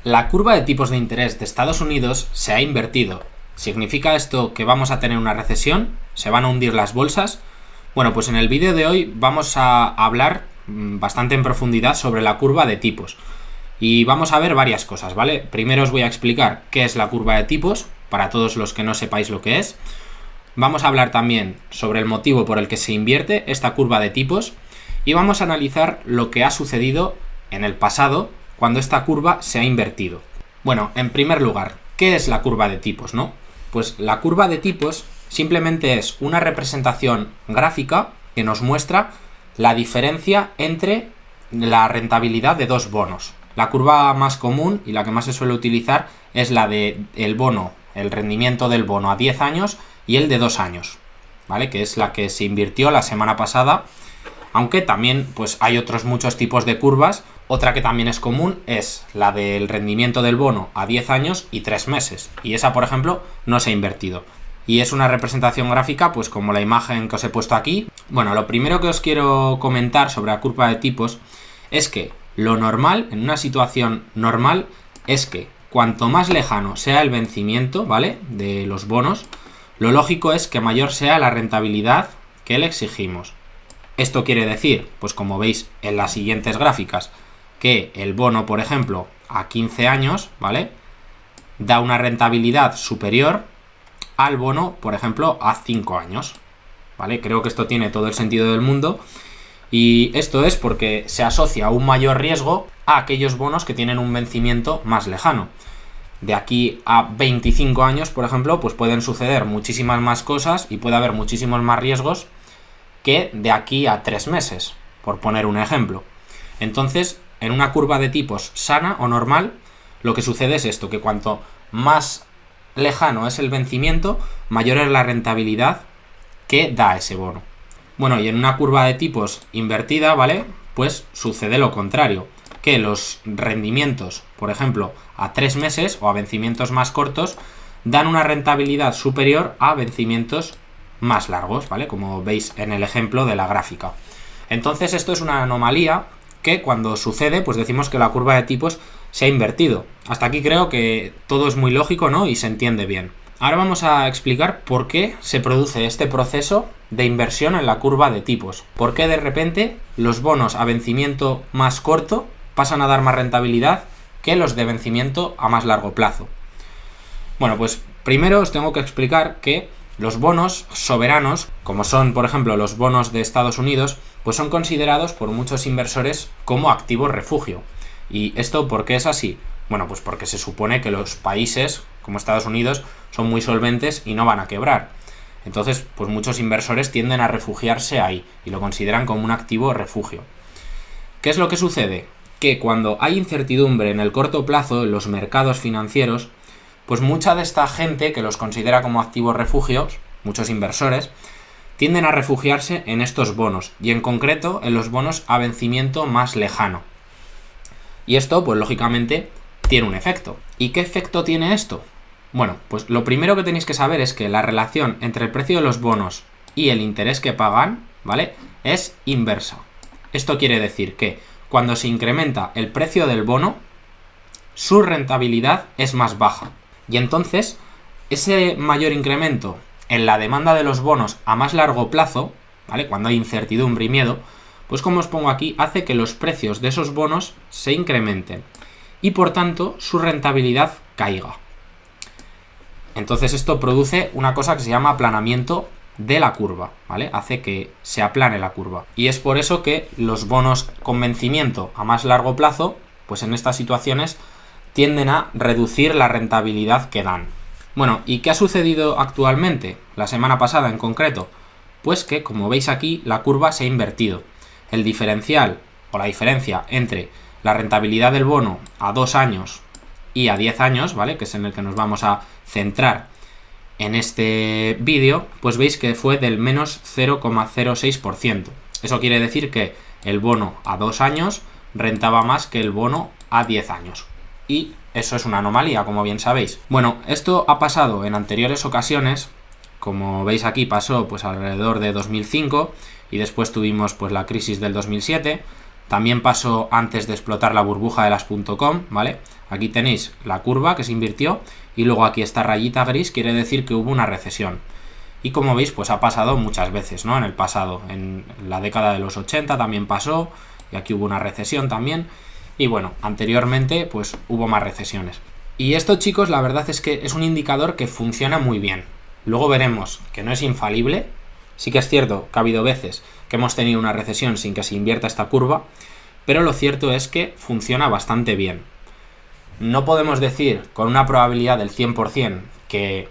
La curva de tipos de interés de Estados Unidos se ha invertido. ¿Significa esto que vamos a tener una recesión? ¿Se van a hundir las bolsas? Bueno, pues en el vídeo de hoy vamos a hablar bastante en profundidad sobre la curva de tipos. Y vamos a ver varias cosas, ¿vale? Primero os voy a explicar qué es la curva de tipos, para todos los que no sepáis lo que es. Vamos a hablar también sobre el motivo por el que se invierte esta curva de tipos. Y vamos a analizar lo que ha sucedido en el pasado cuando esta curva se ha invertido. Bueno, en primer lugar, ¿qué es la curva de tipos, no? Pues la curva de tipos simplemente es una representación gráfica que nos muestra la diferencia entre la rentabilidad de dos bonos. La curva más común y la que más se suele utilizar es la de el bono, el rendimiento del bono a 10 años y el de 2 años, ¿vale? Que es la que se invirtió la semana pasada, aunque también pues hay otros muchos tipos de curvas. Otra que también es común es la del rendimiento del bono a 10 años y 3 meses, y esa, por ejemplo, no se ha invertido. Y es una representación gráfica, pues como la imagen que os he puesto aquí. Bueno, lo primero que os quiero comentar sobre la curva de tipos es que lo normal, en una situación normal, es que cuanto más lejano sea el vencimiento, ¿vale?, de los bonos, lo lógico es que mayor sea la rentabilidad que le exigimos. Esto quiere decir, pues como veis en las siguientes gráficas, que el bono, por ejemplo, a 15 años, ¿vale?, da una rentabilidad superior al bono, por ejemplo, a 5 años, ¿vale? Creo que esto tiene todo el sentido del mundo, y esto es porque se asocia un mayor riesgo a aquellos bonos que tienen un vencimiento más lejano. De aquí a 25 años, por ejemplo, pues pueden suceder muchísimas más cosas y puede haber muchísimos más riesgos que de aquí a 3 meses, por poner un ejemplo. Entonces, en una curva de tipos sana o normal, lo que sucede es esto, que cuanto más lejano es el vencimiento, mayor es la rentabilidad que da ese bono. Bueno, y en una curva de tipos invertida, ¿vale?, pues sucede lo contrario, que los rendimientos, por ejemplo, a 3 meses o a vencimientos más cortos, dan una rentabilidad superior a vencimientos más largos, ¿vale?, como veis en el ejemplo de la gráfica. Entonces esto es una anomalía que cuando sucede, pues decimos que la curva de tipos se ha invertido. Hasta aquí creo que todo es muy lógico, ¿no?, y se entiende bien. Ahora vamos a explicar por qué se produce este proceso de inversión en la curva de tipos. ¿Por qué de repente los bonos a vencimiento más corto pasan a dar más rentabilidad que los de vencimiento a más largo plazo? Bueno, pues primero os tengo que explicar que los bonos soberanos, como son, por ejemplo, los bonos de Estados Unidos, pues son considerados por muchos inversores como activos refugio. ¿Y esto por qué es así? Bueno, pues porque se supone que los países, como Estados Unidos, son muy solventes y no van a quebrar. Entonces, pues muchos inversores tienden a refugiarse ahí y lo consideran como un activo refugio. ¿Qué es lo que sucede? Que cuando hay incertidumbre en el corto plazo en los mercados financieros, pues mucha de esta gente que los considera como activos refugios, muchos inversores, tienden a refugiarse en estos bonos, y en concreto en los bonos a vencimiento más lejano. Y esto, pues lógicamente, tiene un efecto. ¿Y qué efecto tiene esto? Bueno, pues lo primero que tenéis que saber es que la relación entre el precio de los bonos y el interés que pagan, ¿vale?, es inversa. Esto quiere decir que cuando se incrementa el precio del bono, su rentabilidad es más baja. Y entonces, ese mayor incremento en la demanda de los bonos a más largo plazo, ¿vale?, cuando hay incertidumbre y miedo, pues como os pongo aquí, hace que los precios de esos bonos se incrementen y por tanto su rentabilidad caiga. Entonces esto produce una cosa que se llama aplanamiento de la curva, ¿vale? Hace que se aplane la curva. Y es por eso que los bonos con vencimiento a más largo plazo, pues en estas situaciones tienden a reducir la rentabilidad que dan. Bueno, ¿y qué ha sucedido actualmente? La semana pasada en concreto. Pues que, como veis aquí, la curva se ha invertido. El diferencial o la diferencia entre la rentabilidad del bono a 2 años y a 10 años, ¿vale?, que es en el que nos vamos a centrar en este vídeo, pues veis que fue del menos 0,06%. Eso quiere decir que el bono a 2 años rentaba más que el bono a 10 años. Y eso es una anomalía, como bien sabéis. Bueno, esto ha pasado en anteriores ocasiones. Como veis aquí, pasó pues alrededor de 2005 y después tuvimos pues la crisis del 2007. también pasó antes de explotar la burbuja de las .com, ¿vale? Aquí tenéis la curva que se invirtió y luego aquí esta rayita gris quiere decir que hubo una recesión. Y como veis, pues ha pasado muchas veces, ¿no? En el pasado, en la década de los 80 también pasó, y aquí hubo una recesión también. Y bueno, anteriormente pues hubo más recesiones. Y esto, chicos, la verdad es que es un indicador que funciona muy bien. Luego veremos que no es infalible. Sí que es cierto que ha habido veces que hemos tenido una recesión sin que se invierta esta curva, pero lo cierto es que funciona bastante bien. No podemos decir con una probabilidad del 100% que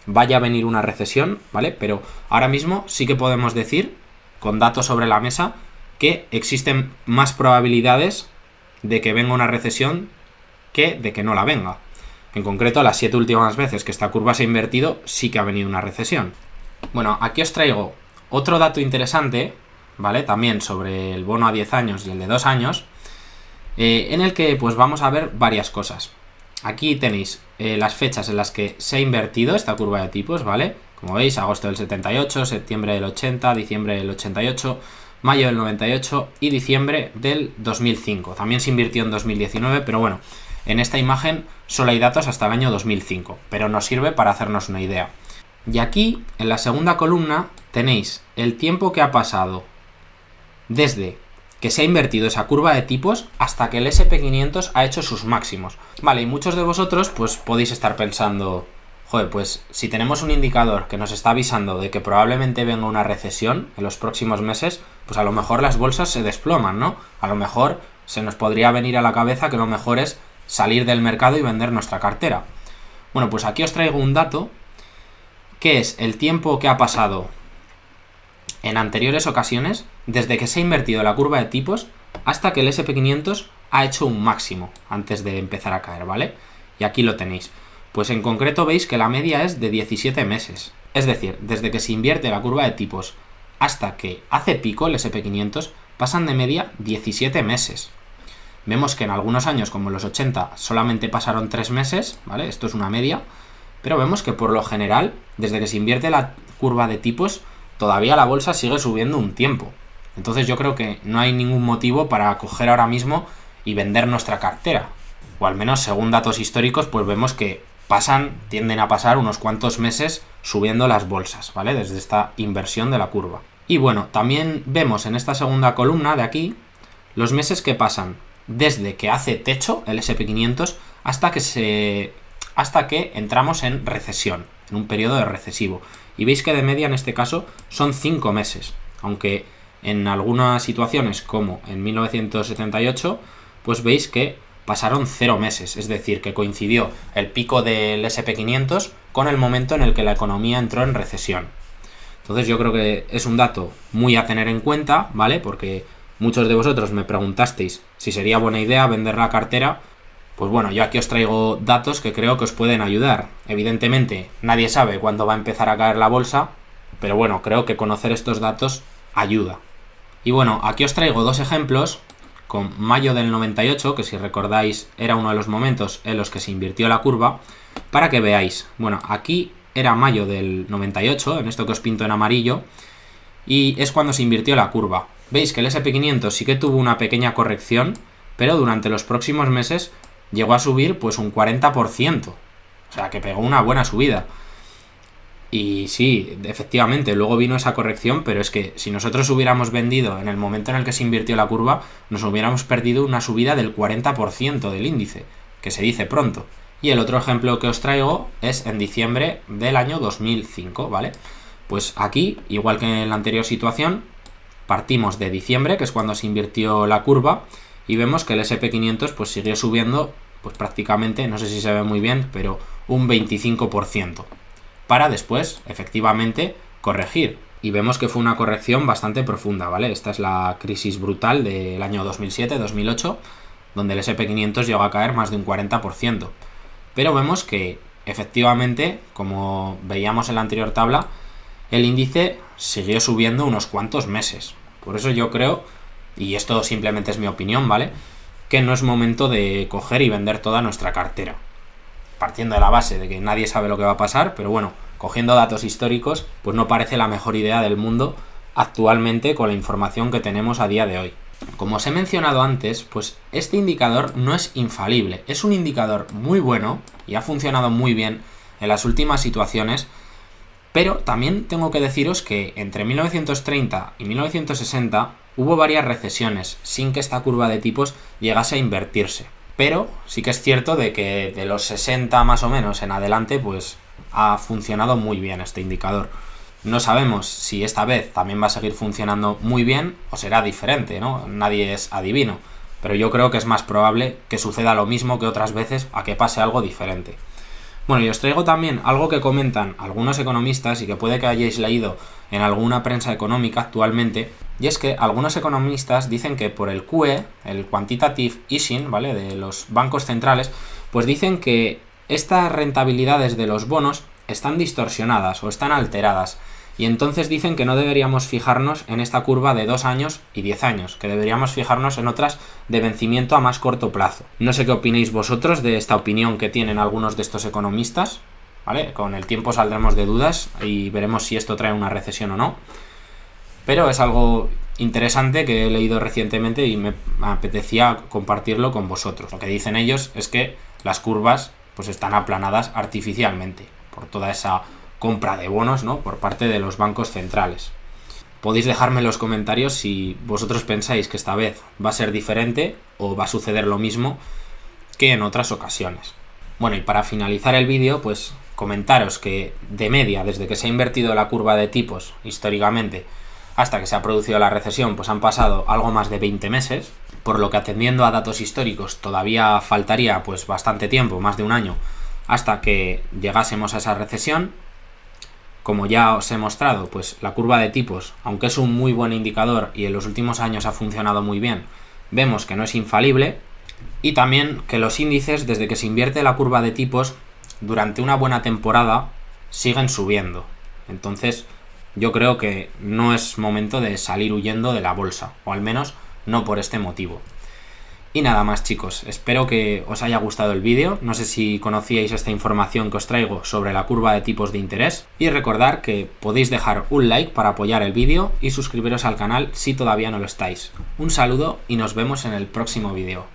vaya a venir una recesión, ¿vale? Pero ahora mismo sí que podemos decir, con datos sobre la mesa, que existen más probabilidades de que venga una recesión que de que no la venga. En concreto, las 7 últimas veces que esta curva se ha invertido, sí que ha venido una recesión. Bueno, aquí os traigo otro dato interesante, ¿vale? También sobre el bono a 10 años y el de 2 años, en el que pues vamos a ver varias cosas. Aquí tenéis las fechas en las que se ha invertido esta curva de tipos, ¿vale? Como veis, agosto del 78, septiembre del 80, diciembre del 88, mayo del 98 y diciembre del 2005. También se invirtió en 2019, pero bueno, en esta imagen solo hay datos hasta el año 2005, pero nos sirve para hacernos una idea. Y aquí, en la segunda columna, tenéis el tiempo que ha pasado desde que se ha invertido esa curva de tipos hasta que el SP500 ha hecho sus máximos. Vale, y muchos de vosotros pues podéis estar pensando, joder, pues si tenemos un indicador que nos está avisando de que probablemente venga una recesión en los próximos meses, pues a lo mejor las bolsas se desploman, ¿no? A lo mejor se nos podría venir a la cabeza que lo mejor es salir del mercado y vender nuestra cartera. Bueno, pues aquí os traigo un dato que es el tiempo que ha pasado en anteriores ocasiones desde que se ha invertido la curva de tipos hasta que el SP500 ha hecho un máximo antes de empezar a caer, ¿vale? Y aquí lo tenéis. Pues en concreto veis que la media es de 17 meses. Es decir, desde que se invierte la curva de tipos hasta que hace pico el SP500 pasan de media 17 meses. Vemos que en algunos años, como los 80, solamente pasaron 3 meses, ¿vale? Esto es una media, pero vemos que por lo general, desde que se invierte la curva de tipos, todavía la bolsa sigue subiendo un tiempo. Entonces yo creo que no hay ningún motivo para coger ahora mismo y vender nuestra cartera. O al menos, según datos históricos, pues vemos que tienden a pasar unos cuantos meses subiendo las bolsas, ¿vale? Desde esta inversión de la curva. Y bueno, también vemos en esta segunda columna de aquí los meses que pasan desde que hace techo el SP500 hasta que entramos en recesión, en un periodo de recesivo. Y veis que de media en este caso son 5 meses, aunque en algunas situaciones como en 1978, pues veis que pasaron 0 meses, es decir, que coincidió el pico del SP500 con el momento en el que la economía entró en recesión. Entonces yo creo que es un dato muy a tener en cuenta, ¿vale? Porque muchos de vosotros me preguntasteis si sería buena idea vender la cartera. Pues bueno, yo aquí os traigo datos que creo que os pueden ayudar. Evidentemente, nadie sabe cuándo va a empezar a caer la bolsa, pero bueno, creo que conocer estos datos ayuda. Y bueno, aquí os traigo 2 ejemplos con mayo del 98, que si recordáis era uno de los momentos en los que se invirtió la curva, para que veáis. Bueno, aquí era mayo del 98, en esto que os pinto en amarillo, y es cuando se invirtió la curva. Veis que el SP500 sí que tuvo una pequeña corrección, pero durante los próximos meses llegó a subir pues un 40%, o sea que pegó una buena subida. Y sí, efectivamente, luego vino esa corrección, pero es que si nosotros hubiéramos vendido en el momento en el que se invirtió la curva, nos hubiéramos perdido una subida del 40% del índice, que se dice pronto. Y el otro ejemplo que os traigo es en diciembre del año 2005, ¿vale? Pues aquí, igual que en la anterior situación, partimos de diciembre, que es cuando se invirtió la curva, y vemos que el SP500 pues siguió subiendo pues prácticamente, no sé si se ve muy bien, pero un 25%, para después efectivamente corregir. Y vemos que fue una corrección bastante profunda, ¿vale? Esta es la crisis brutal del año 2007-2008, donde el SP500 llegó a caer más de un 40%. Pero vemos que efectivamente, como veíamos en la anterior tabla, el índice siguió subiendo unos cuantos meses. Por eso yo creo, y esto simplemente es mi opinión, ¿vale?, que no es momento de coger y vender toda nuestra cartera. Partiendo de la base de que nadie sabe lo que va a pasar, pero bueno, cogiendo datos históricos, pues no parece la mejor idea del mundo actualmente con la información que tenemos a día de hoy. Como os he mencionado antes, pues este indicador no es infalible, es un indicador muy bueno y ha funcionado muy bien en las últimas situaciones, pero también tengo que deciros que entre 1930 y 1960 hubo varias recesiones sin que esta curva de tipos llegase a invertirse. Pero sí que es cierto de que de los 60 más o menos en adelante, pues ha funcionado muy bien este indicador. No sabemos si esta vez también va a seguir funcionando muy bien o será diferente, ¿no? Nadie es adivino, pero yo creo que es más probable que suceda lo mismo que otras veces a que pase algo diferente. Bueno, y os traigo también algo que comentan algunos economistas y que puede que hayáis leído en alguna prensa económica actualmente, y es que algunos economistas dicen que por el QE, el Quantitative Easing, ¿vale?, de los bancos centrales, pues dicen que estas rentabilidades de los bonos están distorsionadas o están alteradas, y entonces dicen que no deberíamos fijarnos en esta curva de 2 años y 10 años, que deberíamos fijarnos en otras de vencimiento a más corto plazo. No sé qué opinéis vosotros de esta opinión que tienen algunos de estos economistas, ¿vale? Con el tiempo saldremos de dudas y veremos si esto trae una recesión o no, pero es algo interesante que he leído recientemente y me apetecía compartirlo con vosotros. Lo que dicen ellos es que las curvas pues están aplanadas artificialmente por toda esa compra de bonos, ¿no?, por parte de los bancos centrales. Podéis dejarme en los comentarios si vosotros pensáis que esta vez va a ser diferente o va a suceder lo mismo que en otras ocasiones. Bueno, y para finalizar el vídeo, pues comentaros que de media, desde que se ha invertido la curva de tipos históricamente hasta que se ha producido la recesión, pues han pasado algo más de 20 meses, por lo que atendiendo a datos históricos todavía faltaría pues bastante tiempo, más de un año, hasta que llegásemos a esa recesión. Como ya os he mostrado, pues la curva de tipos, aunque es un muy buen indicador y en los últimos años ha funcionado muy bien, vemos que no es infalible, y también que los índices, desde que se invierte la curva de tipos, durante una buena temporada siguen subiendo. Entonces yo creo que no es momento de salir huyendo de la bolsa, o al menos no por este motivo. Y nada más, chicos, espero que os haya gustado el vídeo. No sé si conocíais esta información que os traigo sobre la curva de tipos de interés, y recordar que podéis dejar un like para apoyar el vídeo y suscribiros al canal si todavía no lo estáis. Un saludo y nos vemos en el próximo vídeo.